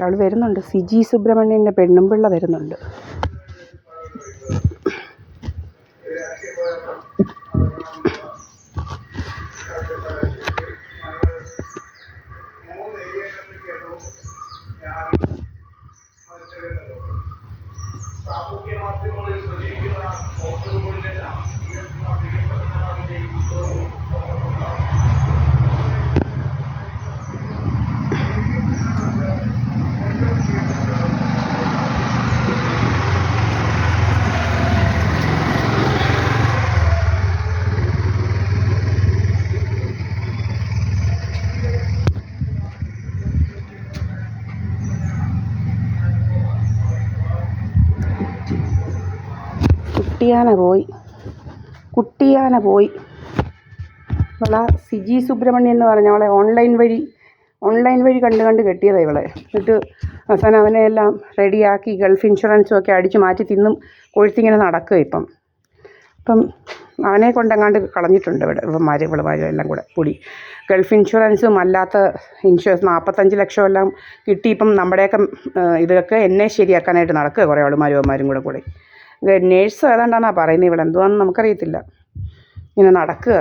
അവൾ വരുന്നുണ്ട്. സിജി സുബ്രഹ്മണ്യൻ്റെ പെണ്ണുമ്പിള്ള വരുന്നുണ്ട്. കുട്ടിയാന പോയി. ഇവളെ സിജി സുബ്രഹ്മണ്യൻ എന്ന് പറഞ്ഞ അവളെ ഓൺലൈൻ വഴി കണ്ട് കെട്ടിയതാണ് ഇവളെ. എന്നിട്ട് അവസാനം അവനെ എല്ലാം റെഡിയാക്കി ഗൾഫ് ഇൻഷുറൻസും ഒക്കെ അടിച്ച് മാറ്റി തിന്നും കൊഴുത്തിങ്ങനെ നടക്കുക ഇപ്പം അവനെ കൊണ്ടെങ്ങാണ്ട് കളഞ്ഞിട്ടുണ്ട് ഇവളുമാരും എല്ലാം കൂടെ കൂടി. ഗൾഫ് ഇൻഷുറൻസും അല്ലാത്ത 45 ലക്ഷം എല്ലാം കിട്ടി. ഇപ്പം നമ്മുടെയൊക്കെ ഇതൊക്കെ എന്നെ ശരിയാക്കാനായിട്ട് നടക്കുക കുറേ അവന്മാരും കൂടെ. നേഴ്സ് ഏതാണ്ടാന്നാണ് പറയുന്നത്. ഇവിടെ എന്തുവാണെന്ന് നമുക്കറിയത്തില്ല. ഇങ്ങനെ നടക്കുക.